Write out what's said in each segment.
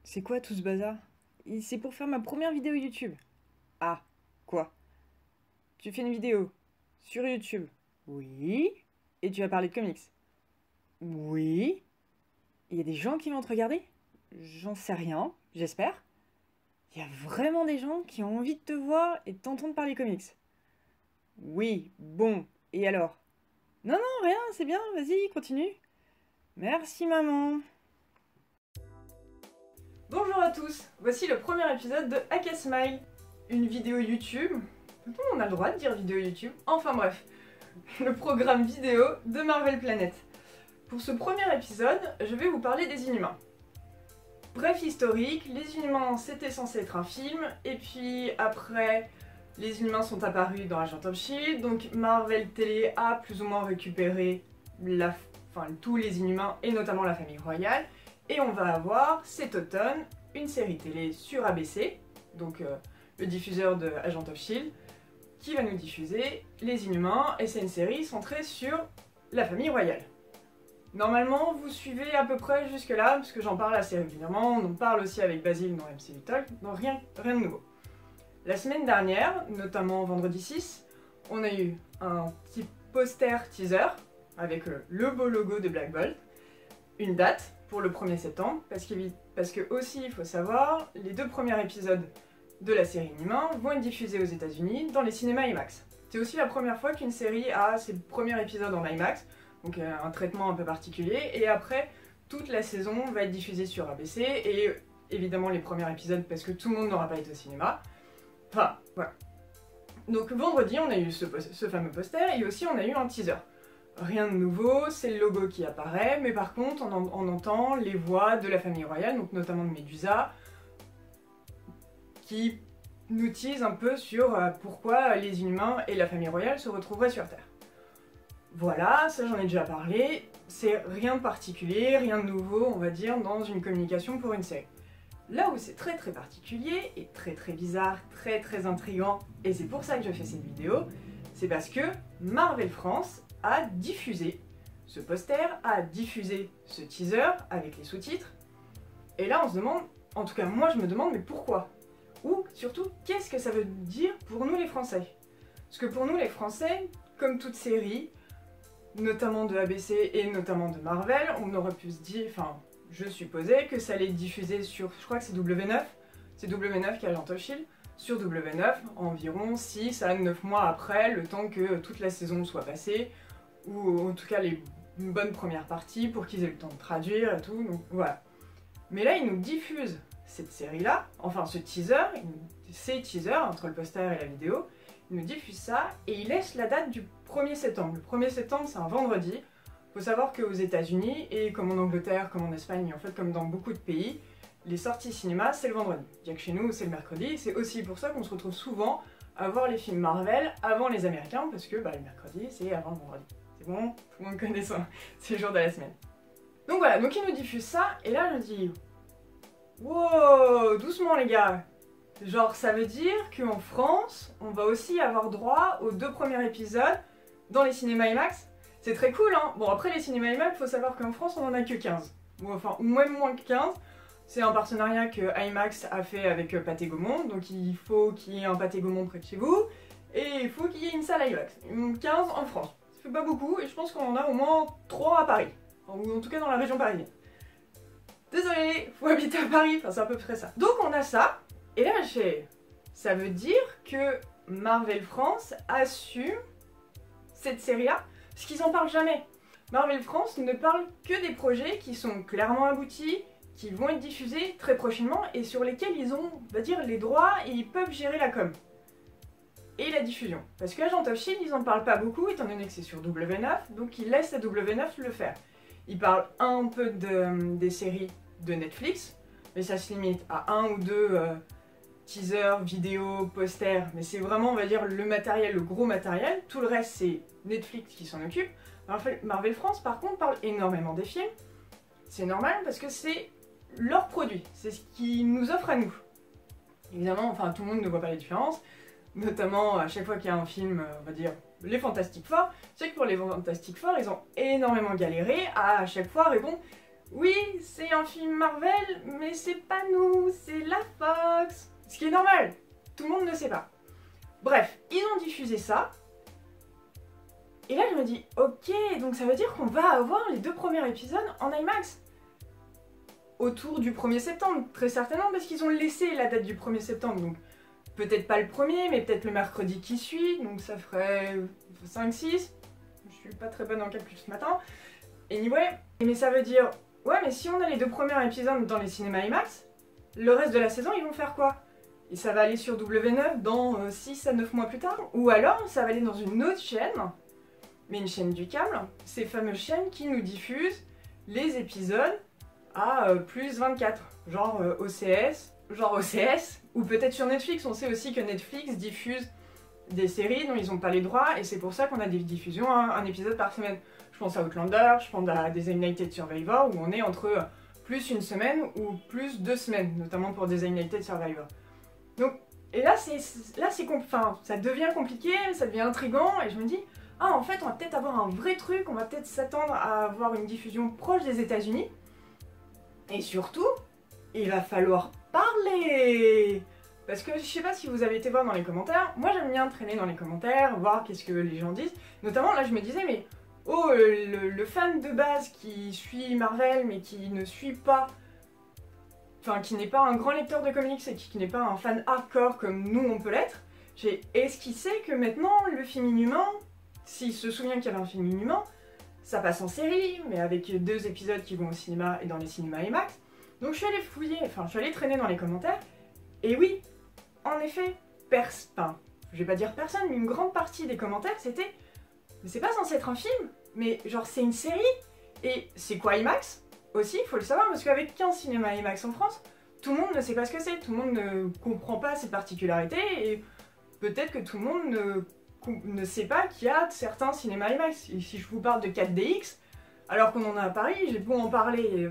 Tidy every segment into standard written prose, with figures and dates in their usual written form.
C'est quoi tout ce bazar? C'est pour faire ma première vidéo YouTube. Ah, quoi? Tu fais une vidéo sur YouTube? Oui. Et tu vas parler de comics? Oui. Il y a des gens qui vont te regarder? J'en sais rien, j'espère. Il y a vraiment des gens qui ont envie de te voir et de t'entendre parler comics? Oui, bon, et alors? Non, non, rien, c'est bien, vas-y, continue. Merci maman. Bonjour à tous, voici le premier épisode de Hack a Smile, une vidéo YouTube. On a le droit de dire vidéo YouTube. Enfin bref, le programme vidéo de Marvel Planet. Pour ce premier épisode, je vais vous parler des Inhumains. Bref historique, les Inhumains c'était censé être un film, et puis après, les Inhumains sont apparus dans Agent of Shield, donc Marvel Télé a plus ou moins récupéré tous les Inhumains et notamment la famille royale. Et on va avoir cet automne une série télé sur ABC, donc le diffuseur de Agent of Shield, qui va nous diffuser les Inhumains, et c'est une série centrée sur la famille royale. Normalement, vous suivez à peu près jusque-là, parce que j'en parle assez régulièrement, on en parle aussi avec Basile dans MCU Talk, donc rien de nouveau. La semaine dernière, notamment vendredi 6, on a eu un petit poster teaser, avec le beau logo de Black Bolt, une date pour le 1er septembre, parce que aussi, il faut savoir, les 2 premiers épisodes de la série Inhumains vont être diffusés aux États-Unis dans les cinémas IMAX. C'est aussi la première fois qu'une série a ses premiers épisodes en IMAX, donc un traitement un peu particulier, et après, toute la saison va être diffusée sur ABC, et évidemment les premiers épisodes parce que tout le monde n'aura pas été au cinéma. Enfin, voilà. Donc vendredi, on a eu ce fameux poster, et aussi on a eu un teaser. Rien de nouveau, c'est le logo qui apparaît, mais par contre on entend les voix de la famille royale, donc notamment de Medusa, qui nous tease un peu sur pourquoi les Inhumains et la famille royale se retrouveraient sur Terre. Voilà, ça j'en ai déjà parlé, c'est rien de particulier, rien de nouveau, on va dire, dans une communication pour une série. Là où c'est très particulier, et très bizarre, très intriguant, et c'est pour ça que je fais cette vidéo, c'est parce que Marvel France a diffusé ce poster, a diffusé ce teaser avec les sous-titres, et là on se demande, en tout cas moi je me demande, mais pourquoi? Ou surtout, qu'est-ce que ça veut dire pour nous les Français? Parce que pour nous les Français, comme toute série, notamment de ABC et notamment de Marvel, on aurait pu se dire, enfin, je supposais que ça allait être diffusé sur, je crois que c'est W9, c'est W9 qui a Agent of Shield, sur W9, environ 6 à 9 mois après, le temps que toute la saison soit passée, ou en tout cas une bonne première partie pour qu'ils aient le temps de traduire et tout, donc voilà. Mais là, ils nous diffusent cette série-là, enfin ce teaser, ces teasers entre le poster et la vidéo, ils nous diffusent ça et ils laissent la date du 1er septembre. Le 1er septembre, c'est un vendredi. Il faut savoir qu'aux États-Unis, et comme en Angleterre, comme en Espagne, et en fait comme dans beaucoup de pays, les sorties cinéma, c'est le vendredi. Il y a que chez nous, c'est le mercredi. C'est aussi pour ça qu'on se retrouve souvent à voir les films Marvel avant les Américains, parce que le mercredi, c'est avant le vendredi. C'est bon, tout le monde connaît ça, c'est le jour de la semaine. Donc voilà, donc ils nous diffusent ça, et là je me dis... Wow, doucement les gars. Genre ça veut dire qu'en France, on va aussi avoir droit aux 2 premiers épisodes dans les cinémas IMAX. C'est très cool hein. Bon après les cinémas IMAX, faut savoir qu'en France on en a que 15. Ou enfin, même moins que 15. C'est un partenariat que IMAX a fait avec Pathé Gaumont, donc il faut qu'il y ait un Pathé Gaumont près de chez vous, et il faut qu'il y ait une salle IMAX. 15 en France. Ça fait pas beaucoup, et je pense qu'on en a au moins 3 à Paris. Ou en tout cas dans la région parisienne. Désolé, faut habiter à Paris, enfin c'est à peu près ça. Donc on a ça, et là ça veut dire que Marvel France assume cette série-là, parce qu'ils en parlent jamais. Marvel France ne parle que des projets qui sont clairement aboutis, qui vont être diffusés très prochainement, et sur lesquels ils ont, on va dire, les droits, et ils peuvent gérer la com. Et la diffusion. Parce que Agent of Shield, ils en parlent pas beaucoup, étant donné que c'est sur W9, donc ils laissent la W9 le faire. Ils parlent un peu des séries de Netflix, mais ça se limite à 1 ou 2 teasers, vidéos, posters, mais c'est vraiment, on va dire, le matériel, le gros matériel. Tout le reste, c'est Netflix qui s'en occupe. Marvel France, par contre, parle énormément des films. C'est normal parce que c'est leur produit, c'est ce qu'ils nous offrent à nous. Évidemment, enfin, tout le monde ne voit pas les différences, notamment à chaque fois qu'il y a un film, on va dire, les Fantastic Four, c'est que pour les Fantastic Four, ils ont énormément galéré à chaque fois répondre oui, c'est un film Marvel, mais c'est pas nous, c'est la Fox. Ce qui est normal, tout le monde ne sait pas. Bref, ils ont diffusé ça. Et là, je me dis, ok, donc ça veut dire qu'on va avoir les 2 premiers épisodes en IMAX. Autour du 1er septembre, très certainement, parce qu'ils ont laissé la date du 1er septembre. Donc, peut-être pas le premier, mais peut-être le mercredi qui suit. Donc, ça ferait 5-6. Je suis pas très bonne en calcul ce matin. Anyway, mais ça veut dire, ouais, mais si on a les 2 premiers épisodes dans les cinémas IMAX, le reste de la saison, ils vont faire quoi? Et ça va aller sur W9 dans 6 à 9 mois plus tard? Ou alors, ça va aller dans une autre chaîne, mais une chaîne du câble, ces fameuses chaînes qui nous diffusent les épisodes à plus 24, genre OCS, ou peut-être sur Netflix. On sait aussi que Netflix diffuse des séries dont ils n'ont pas les droits, et c'est pour ça qu'on a des diffusions, un épisode par semaine. Je pense à Outlander, je pense à Designated Survivor, où on est entre plus une semaine ou plus 2 semaines, notamment pour Designated Survivor. Donc, et là, ça devient compliqué, ça devient intriguant, et je me dis, ah, en fait, on va peut-être avoir un vrai truc, on va peut-être s'attendre à avoir une diffusion proche des États-Unis. Et surtout, il va falloir parler. Parce que je sais pas si vous avez été voir dans les commentaires, moi j'aime bien traîner dans les commentaires, voir qu'est-ce que les gens disent. Notamment là je me disais, mais oh, le fan de base qui suit Marvel mais qui ne suit pas, enfin qui n'est pas un grand lecteur de comics et qui n'est pas un fan hardcore comme nous on peut l'être, est-ce qu'il sait que maintenant le film Inhumain, s'il se souvient qu'il y avait un film Inhumain, ça passe en série, mais avec 2 épisodes qui vont au cinéma et dans les cinémas IMAX. Donc je suis allée fouiller, je suis allée traîner dans les commentaires, et oui, en effet, je vais pas dire personne, mais une grande partie des commentaires c'était « Mais c'est pas censé être un film, mais genre c'est une série !» Et c'est quoi IMAX? Aussi, il faut le savoir, parce qu'avec 15 cinémas IMAX en France, tout le monde ne sait pas ce que c'est, tout le monde ne comprend pas ses particularités, et peut-être que tout le monde ne sait pas qu'il y a certains cinémas IMAX. Et si je vous parle de 4DX, alors qu'on en a à Paris, j'ai beau en parler,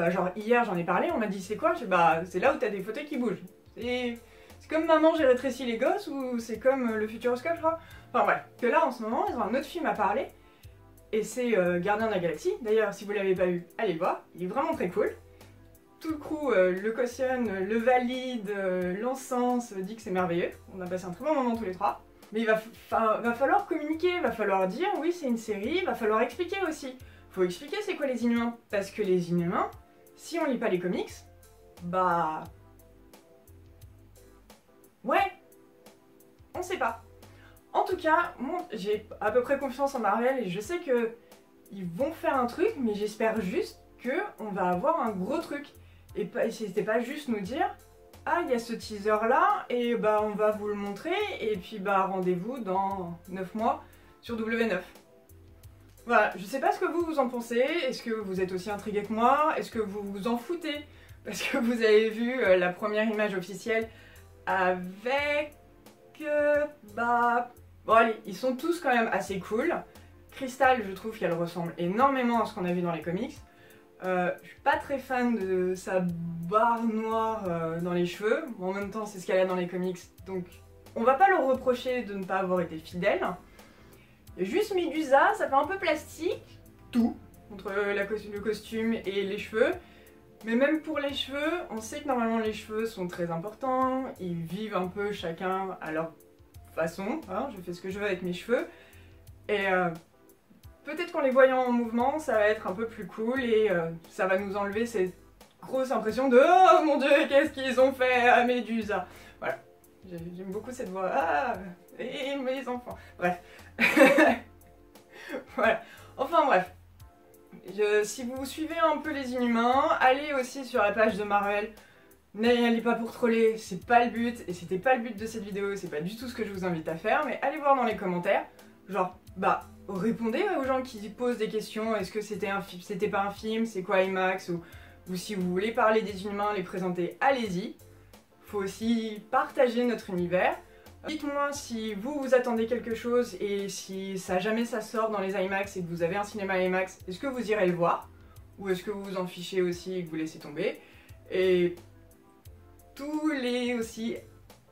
genre hier j'en ai parlé, on m'a dit c'est quoi? C'est là où t'as des fauteuils qui bougent. C'est comme Maman j'ai rétréci les gosses, ou c'est comme le Futuroscope je crois. Enfin bref, que là en ce moment ils ont un autre film à parler, et c'est Gardien de la Galaxie. D'ailleurs si vous l'avez pas vu, allez le voir, il est vraiment très cool. Tout le crew le cautionne, le valide, l'encense, dit que c'est merveilleux. On a passé un très bon moment tous les 3. Mais il va falloir communiquer, il va falloir dire oui c'est une série, il va falloir expliquer aussi. Faut expliquer c'est quoi les Inhumains, parce que les Inhumains, si on lit pas les comics, ouais, on sait pas. En tout cas, moi j'ai à peu près confiance en Marvel et je sais que ils vont faire un truc, mais j'espère juste que on va avoir un gros truc. Et c'était pas juste nous dire ah il y a ce teaser là et on va vous le montrer et puis rendez-vous dans 9 mois sur W9. Voilà, je sais pas ce que vous en pensez, est-ce que vous êtes aussi intrigué que moi, est-ce que vous vous en foutez parce que vous avez vu la première image officielle avec bon allez, ils sont tous quand même assez cool. Crystal, je trouve qu'elle ressemble énormément à ce qu'on a vu dans les comics. Je suis pas très fan de sa barre noire dans les cheveux, mais en même temps c'est ce qu'elle a dans les comics, donc on va pas leur reprocher de ne pas avoir été fidèle. Et juste Medusa, ça fait un peu plastique, tout, entre le costume et les cheveux. Mais même pour les cheveux, on sait que normalement les cheveux sont très importants, ils vivent un peu chacun à leur façon, hein, je fais ce que je veux avec mes cheveux. Et peut-être qu'en les voyant en mouvement, ça va être un peu plus cool et ça va nous enlever cette grosse impression de « Oh mon dieu, qu'est-ce qu'ils ont fait à Médusa ?» Voilà, j'aime beaucoup cette voix « Ah, et mes enfants !» Bref. Voilà, enfin bref. Si vous suivez un peu les Inhumains, allez aussi sur la page de Marvel. N'allez pas pour troller, c'est pas le but, et c'était pas le but de cette vidéo, c'est pas du tout ce que je vous invite à faire, mais allez voir dans les commentaires, genre, répondez aux gens qui posent des questions, est-ce que c'était pas un film, c'est quoi IMAX, ou si vous voulez parler des Inhumains, les présenter, allez-y. Faut aussi partager notre univers. Dites-moi si vous attendez quelque chose et si jamais ça sort dans les IMAX et que vous avez un cinéma IMAX, est-ce que vous irez le voir? Ou est-ce que vous vous en fichez aussi et que vous laissez tomber? Et tous les aussi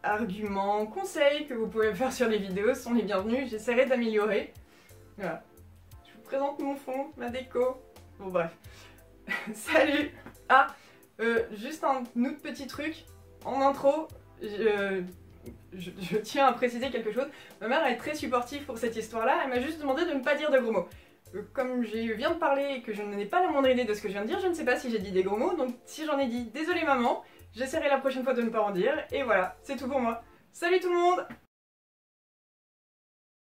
arguments, conseils que vous pouvez faire sur les vidéos sont les bienvenus, j'essaierai d'améliorer. Voilà. Je vous présente mon fond, ma déco. Bon bref. Salut. Ah, juste un autre petit truc, en intro, je tiens à préciser quelque chose. Ma mère est très supportive pour cette histoire-là, elle m'a juste demandé de ne pas dire de gros mots. Comme je viens de parler et que je n'ai pas la moindre idée de ce que je viens de dire, je ne sais pas si j'ai dit des gros mots, donc si j'en ai dit, désolé maman, j'essaierai la prochaine fois de ne pas en dire, et voilà, c'est tout pour moi. Salut tout le monde!